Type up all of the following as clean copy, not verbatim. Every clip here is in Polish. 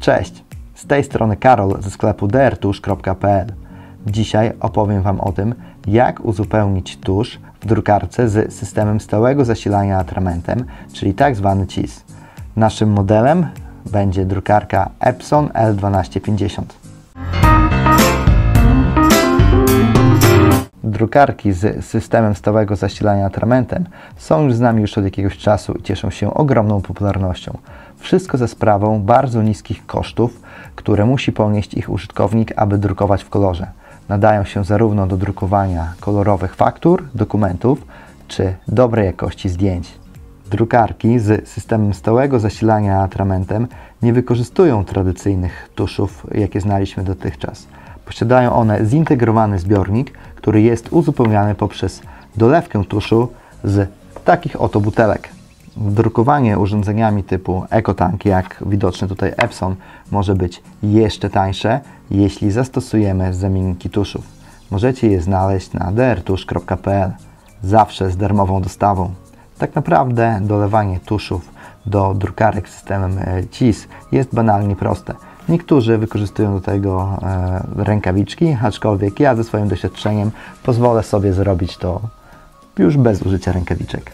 Cześć, z tej strony Karol ze sklepu drtusz.pl. Dzisiaj opowiem Wam o tym, jak uzupełnić tusz w drukarce z systemem stałego zasilania atramentem, czyli tak zwany CIS. Naszym modelem będzie drukarka Epson L1250. Drukarki z systemem stałego zasilania atramentem są już z nami od jakiegoś czasu i cieszą się ogromną popularnością. Wszystko ze sprawą bardzo niskich kosztów, które musi ponieść ich użytkownik, aby drukować w kolorze. Nadają się zarówno do drukowania kolorowych faktur, dokumentów, czy dobrej jakości zdjęć. Drukarki z systemem stałego zasilania atramentem nie wykorzystują tradycyjnych tuszów, jakie znaliśmy dotychczas. Posiadają one zintegrowany zbiornik, który jest uzupełniany poprzez dolewkę tuszu z takich oto butelek. Drukowanie urządzeniami typu EcoTank, jak widoczny tutaj Epson, może być jeszcze tańsze, jeśli zastosujemy zamienniki tuszów. Możecie je znaleźć na drtusz.pl, zawsze z darmową dostawą. Tak naprawdę dolewanie tuszów do drukarek z systemem CIS jest banalnie proste. Niektórzy wykorzystują do tego rękawiczki, aczkolwiek ja ze swoim doświadczeniem pozwolę sobie zrobić to już bez użycia rękawiczek.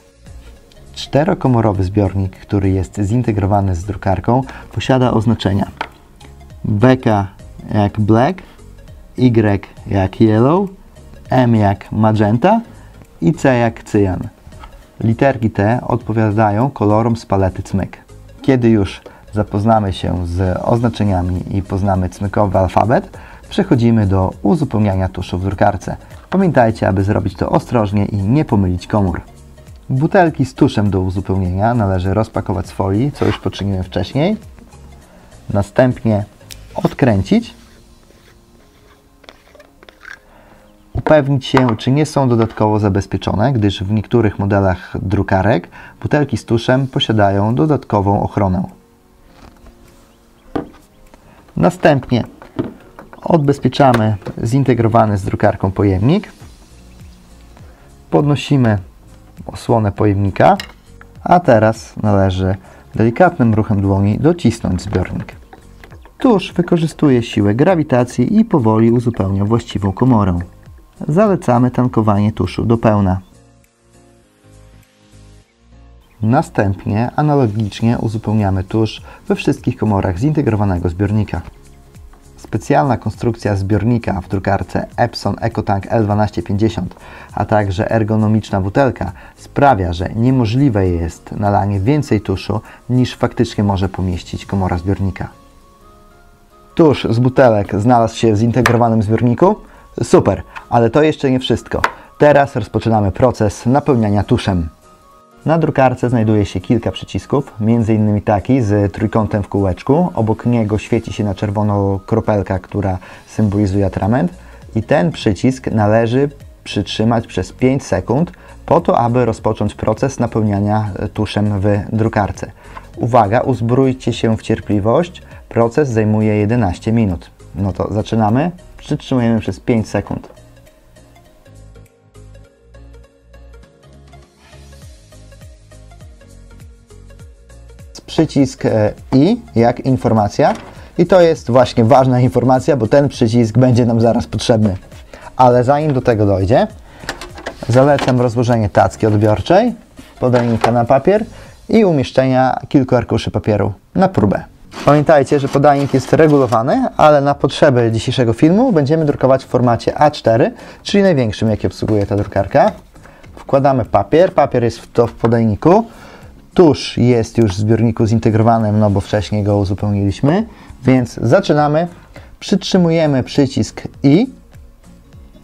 Czterokomorowy zbiornik, który jest zintegrowany z drukarką, posiada oznaczenia BK jak black, Y jak yellow, M jak magenta i C jak cyjan. Literki te odpowiadają kolorom z palety cmyk. Kiedy już zapoznamy się z oznaczeniami i poznamy cmykowy alfabet, przechodzimy do uzupełniania tuszu w drukarce. Pamiętajcie, aby zrobić to ostrożnie i nie pomylić komór. Butelki z tuszem do uzupełnienia należy rozpakować z folii, co już poczyniłem wcześniej. Następnie odkręcić. Upewnić się, czy nie są dodatkowo zabezpieczone, gdyż w niektórych modelach drukarek butelki z tuszem posiadają dodatkową ochronę. Następnie odbezpieczamy zintegrowany z drukarką pojemnik. Podnosimy osłonę pojemnika, a teraz należy delikatnym ruchem dłoni docisnąć zbiornik. Tusz wykorzystuje siłę grawitacji i powoli uzupełnia właściwą komorę. Zalecamy tankowanie tuszu do pełna. Następnie analogicznie uzupełniamy tusz we wszystkich komorach zintegrowanego zbiornika. Specjalna konstrukcja zbiornika w drukarce Epson EcoTank L1250, a także ergonomiczna butelka sprawia, że niemożliwe jest nalanie więcej tuszu niż faktycznie może pomieścić komora zbiornika. Tusz z butelek znalazł się w zintegrowanym zbiorniku? Super, ale to jeszcze nie wszystko. Teraz rozpoczynamy proces napełniania tuszem. Na drukarce znajduje się kilka przycisków, m.in. taki z trójkątem w kółeczku. Obok niego świeci się na czerwono kropelka, która symbolizuje atrament. I ten przycisk należy przytrzymać przez 5 sekund po to, aby rozpocząć proces napełniania tuszem w drukarce. Uwaga, uzbrójcie się w cierpliwość. Proces zajmuje 11 minut. No to zaczynamy. Przytrzymujemy przez 5 sekund. Przycisk I jak informacja i to jest właśnie ważna informacja, bo ten przycisk będzie nam zaraz potrzebny. Ale zanim do tego dojdzie, zalecam rozłożenie tacki odbiorczej, podajnika na papier i umieszczenia kilku arkuszy papieru na próbę. Pamiętajcie, że podajnik jest regulowany, ale na potrzeby dzisiejszego filmu będziemy drukować w formacie A4, czyli największym, jaki obsługuje ta drukarka. Wkładamy papier, papier jest w podajniku. Tusz jest już w zbiorniku zintegrowanym, no bo wcześniej go uzupełniliśmy, więc zaczynamy. Przytrzymujemy przycisk I,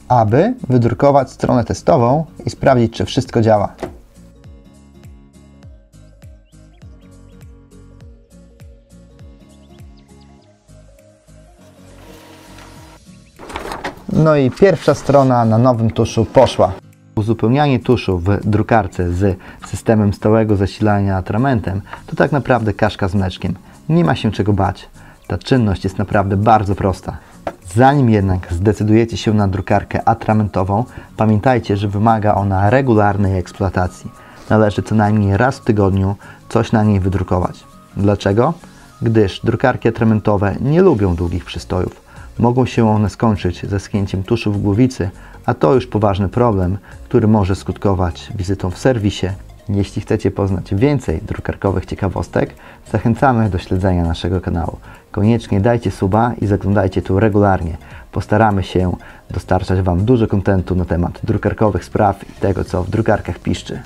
aby wydrukować stronę testową i sprawdzić, czy wszystko działa. No i pierwsza strona na nowym tuszu poszła. Uzupełnianie tuszu w drukarce z systemem stałego zasilania atramentem to tak naprawdę kaszka z mleczkiem. Nie ma się czego bać. Ta czynność jest naprawdę bardzo prosta. Zanim jednak zdecydujecie się na drukarkę atramentową, pamiętajcie, że wymaga ona regularnej eksploatacji. Należy co najmniej raz w tygodniu coś na niej wydrukować. Dlaczego? gdyż drukarki atramentowe nie lubią długich przystojów. Mogą się one skończyć ze schnięciem tuszu w głowicy, a to już poważny problem, który może skutkować wizytą w serwisie. Jeśli chcecie poznać więcej drukarkowych ciekawostek, zachęcamy do śledzenia naszego kanału. Koniecznie dajcie suba i zaglądajcie tu regularnie. Postaramy się dostarczać Wam dużo kontentu na temat drukarkowych spraw i tego, co w drukarkach piszczy.